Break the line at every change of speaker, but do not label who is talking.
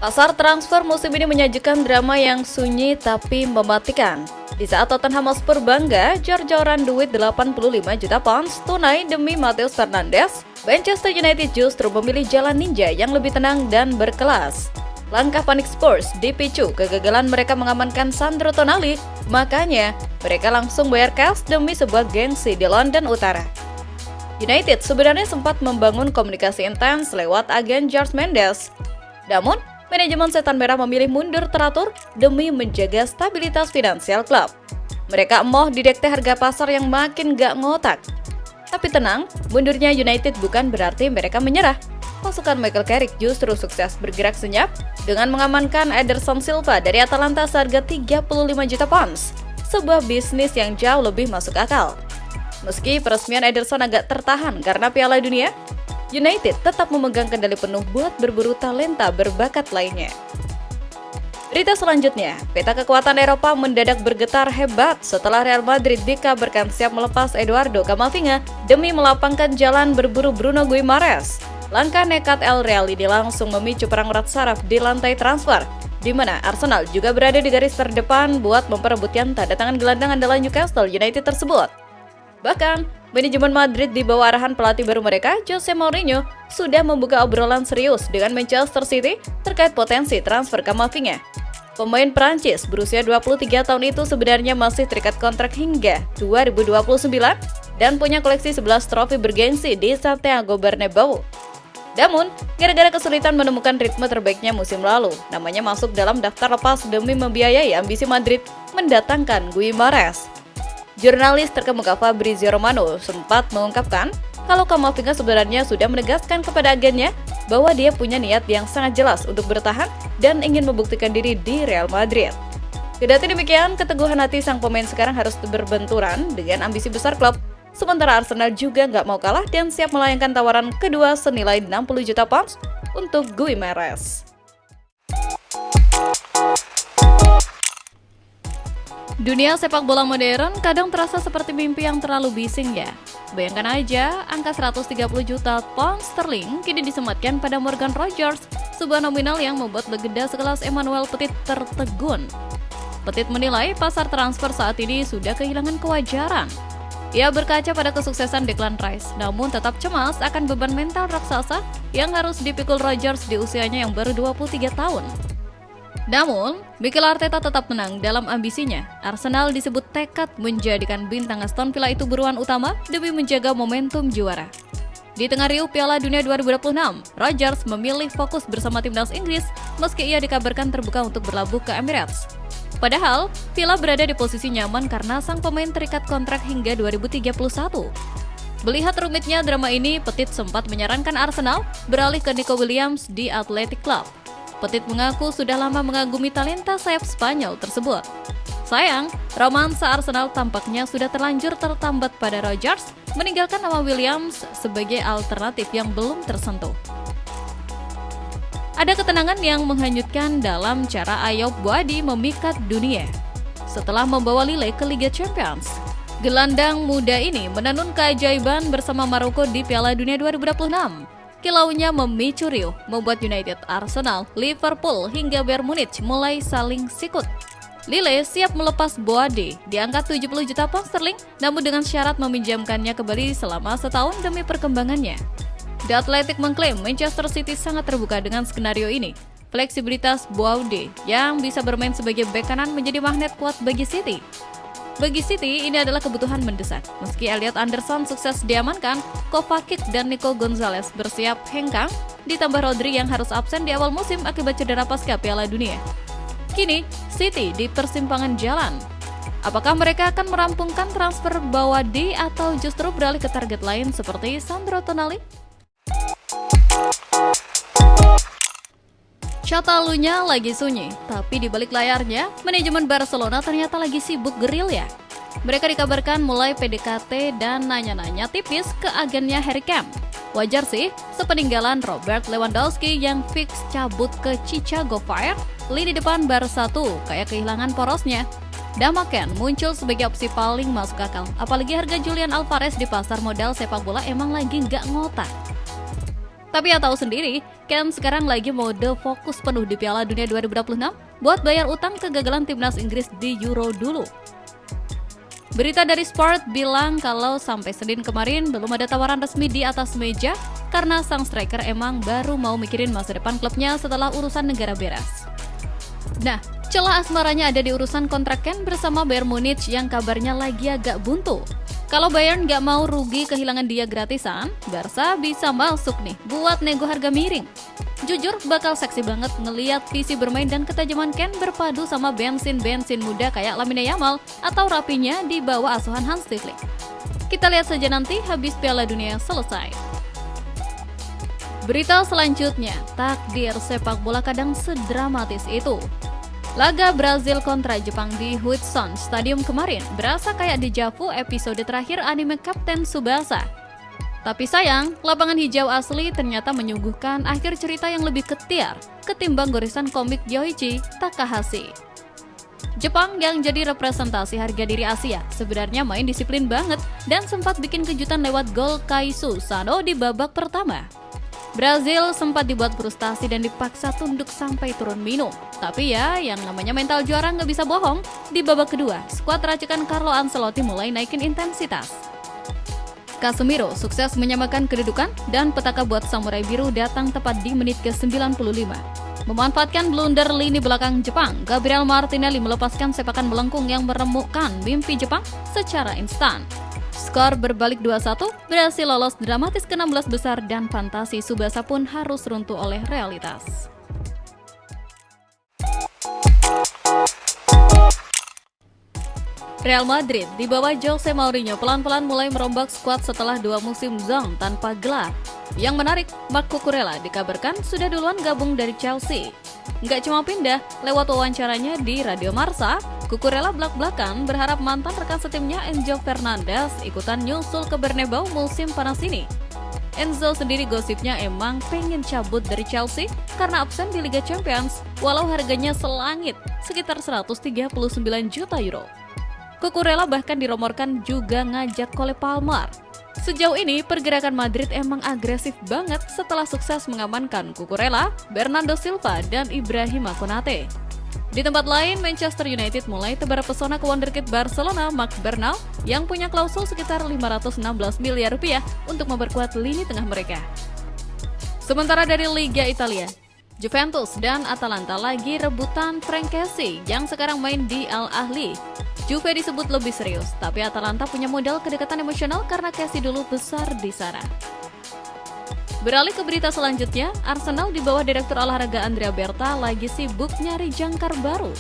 Pasar transfer musim ini menyajikan drama yang sunyi tapi mematikan. Di saat Tottenham Hotspur bangga jor-joran duit 85 juta pounds tunai demi Matheus Fernandes, Manchester United justru memilih jalan ninja yang lebih tenang dan berkelas. Langkah panik Spurs dipicu kegagalan mereka mengamankan Sandro Tonali, makanya mereka langsung bayar cash demi sebuah gengsi di London Utara. United sebenarnya sempat membangun komunikasi intens lewat agen George Mendes. Namun, manajemen Setan Merah memilih mundur teratur demi menjaga stabilitas finansial klub. Mereka emoh didekte harga pasar yang makin gak ngotak. Tapi tenang, mundurnya United bukan berarti mereka menyerah. Pasukan Michael Carrick justru sukses bergerak senyap dengan mengamankan Ederson Silva dari Atalanta seharga 35 juta pounds, sebuah bisnis yang jauh lebih masuk akal. Meski peresmian Ederson agak tertahan karena Piala Dunia, United tetap memegang kendali penuh buat berburu talenta berbakat lainnya. Berita selanjutnya, peta kekuatan Eropa mendadak bergetar hebat setelah Real Madrid dikabarkan siap melepas Eduardo Camavinga demi melapangkan jalan berburu Bruno Guimaraes. Langkah nekat El Real ini langsung memicu perang urat saraf di lantai transfer, di mana Arsenal juga berada di garis terdepan buat memperebutkan tanda tangan gelandang andalan Newcastle United tersebut. Bahkan, manajemen Madrid di bawah arahan pelatih baru mereka, Jose Mourinho, sudah membuka obrolan serius dengan Manchester City terkait potensi transfer Camavinga. Pemain Prancis berusia 23 tahun itu sebenarnya masih terikat kontrak hingga 2029 dan punya koleksi 11 trofi bergengsi di Santiago Bernabeu. Namun, gara-gara kesulitan menemukan ritme terbaiknya musim lalu, namanya masuk dalam daftar lepas demi membiayai ambisi Madrid mendatangkan Guimaraes. Jurnalis terkemuka Fabrizio Romano sempat mengungkapkan kalau Camavinga sebenarnya sudah menegaskan kepada agennya bahwa dia punya niat yang sangat jelas untuk bertahan dan ingin membuktikan diri di Real Madrid. Kendati demikian, keteguhan hati sang pemain sekarang harus berbenturan dengan ambisi besar klub. Sementara Arsenal juga nggak mau kalah dan siap melayangkan tawaran kedua senilai 60 juta pounds untuk Guimaraes. Dunia sepak bola modern kadang terasa seperti mimpi yang terlalu bising ya. Bayangkan aja, angka 130 juta pound sterling kini disematkan pada Morgan Rogers, sebuah nominal yang membuat legenda sekelas Emmanuel Petit tertegun. Petit menilai pasar transfer saat ini sudah kehilangan kewajaran. Ia berkaca pada kesuksesan Declan Rice, namun tetap cemas akan beban mental raksasa yang harus dipikul Rogers di usianya yang baru 23 tahun. Namun, Mikel Arteta tetap menang dalam ambisinya. Arsenal disebut tekad menjadikan bintang Aston Villa itu buruan utama demi menjaga momentum juara. Di tengah riuh Piala Dunia 2026, Rogers memilih fokus bersama timnas Inggris meski ia dikabarkan terbuka untuk berlabuh ke Emirates. Padahal, Villa berada di posisi nyaman karena sang pemain terikat kontrak hingga 2031. Melihat rumitnya drama ini, Petit sempat menyarankan Arsenal beralih ke Nico Williams di Athletic Club. Petit mengaku sudah lama mengagumi talenta sayap Spanyol tersebut. Sayang, romansa Arsenal tampaknya sudah terlanjur tertambat pada Rogers, meninggalkan nama Williams sebagai alternatif yang belum tersentuh. Ada ketenangan yang menghanyutkan dalam cara Ayoub Boadi memikat dunia. Setelah membawa Lille ke Liga Champions, gelandang muda ini menenun keajaiban bersama Maroko di Piala Dunia 2026. Kilaunya memicu riuh, membuat United, Arsenal, Liverpool hingga Bayern Munich mulai saling sikut. Lille siap melepas Boadi di angka 70 juta pound sterling, namun dengan syarat meminjamkannya kembali selama setahun demi perkembangannya. The Athletic mengklaim Manchester City sangat terbuka dengan skenario ini. Fleksibilitas Boadi yang bisa bermain sebagai bek kanan menjadi magnet kuat bagi City. Bagi City, ini adalah kebutuhan mendesak. Meski Elliot Anderson sukses diamankan, Kovacic dan Nico Gonzalez bersiap hengkang, ditambah Rodri yang harus absen di awal musim akibat cedera pasca Piala Dunia. Kini, City di persimpangan jalan. Apakah mereka akan merampungkan transfer Boadi atau justru beralih ke target lain seperti Sandro Tonali? Catalunya lagi sunyi, tapi di balik layarnya, manajemen Barcelona ternyata lagi sibuk gerilya. Mereka dikabarkan mulai PDKT dan nanya-nanya tipis ke agennya Harry Kane. Wajar sih, sepeninggalan Robert Lewandowski yang fix cabut ke Chicago Fire, lini depan Barca tuh kayak kehilangan porosnya. Damaken muncul sebagai opsi paling masuk akal, apalagi harga Julian Alvarez di pasar modal sepak bola emang lagi nggak ngotak. Tapi ya tahu sendiri, Ken sekarang lagi mode fokus penuh di Piala Dunia 2026 buat bayar utang kegagalan timnas Inggris di Euro dulu. Berita dari Sport bilang kalau sampai Senin kemarin belum ada tawaran resmi di atas meja karena sang striker emang baru mau mikirin masa depan klubnya setelah urusan negara beres. Nah, celah asmaranya ada di urusan kontrak Ken bersama Bayern Munich yang kabarnya lagi agak buntu. Kalau Bayern nggak mau rugi kehilangan dia gratisan, Barca bisa masuk nih buat nego harga miring. Jujur bakal seksi banget ngeliat visi bermain dan ketajaman Ken berpadu sama bensin muda kayak Lamine Yamal atau Rapinya di bawah asuhan Hans Flick. Kita lihat saja nanti habis Piala Dunia selesai. Berita selanjutnya, takdir sepak bola kadang sedramatis itu. Laga Brazil kontra Jepang di Hudson Stadium kemarin berasa kayak deja vu episode terakhir anime Kapten Tsubasa. Tapi sayang, lapangan hijau asli ternyata menyuguhkan akhir cerita yang lebih ketiar ketimbang goresan komik Yoichi Takahashi. Jepang yang jadi representasi harga diri Asia sebenarnya main disiplin banget dan sempat bikin kejutan lewat gol Kaisu Sano di babak pertama. Brazil sempat dibuat frustasi dan dipaksa tunduk sampai turun minum. Tapi ya, yang namanya mental juara nggak bisa bohong. Di babak kedua, skuad racikan Carlo Ancelotti mulai naikin intensitas. Casemiro sukses menyamakan kedudukan dan petaka buat Samurai Biru datang tepat di menit ke-95. Memanfaatkan blunder lini belakang Jepang, Gabriel Martinelli melepaskan sepakan melengkung yang meremukkan mimpi Jepang secara instan. Skor berbalik 2-1, berhasil lolos dramatis ke-16 besar dan fantasi Tsubasa pun harus runtuh oleh realitas. Real Madrid di bawah Jose Mourinho pelan-pelan mulai merombak skuad setelah 2 musim zong tanpa gelar. Yang menarik, Marc Cucurella dikabarkan sudah duluan gabung dari Chelsea. Nggak cuma pindah, lewat wawancaranya di Radio Marca, Cucurella belak-belakan berharap mantan rekan setimnya Enzo Fernandez ikutan nyusul ke Bernabeu musim panas ini. Enzo sendiri gosipnya emang pengen cabut dari Chelsea karena absen di Liga Champions, walau harganya selangit, sekitar 139 juta euro. Cucurella bahkan dirumorkan juga ngajak Cole Palmer. Sejauh ini, pergerakan Madrid emang agresif banget setelah sukses mengamankan Cucurella, Bernardo Silva, dan Ibrahima Konate. Di tempat lain, Manchester United mulai tebar pesona ke wonderkid Barcelona, Marc Bernal, yang punya klausul sekitar 516 miliar rupiah untuk memperkuat lini tengah mereka. Sementara dari Liga Italia, Juventus dan Atalanta lagi rebutan Franck Kessie yang sekarang main di Al Ahly. Juve disebut lebih serius, tapi Atalanta punya modal kedekatan emosional karena Kessie dulu besar di sana. Beralih ke berita selanjutnya, Arsenal di bawah Direktur Olahraga Andrea Berta lagi sibuk nyari jangkar baru.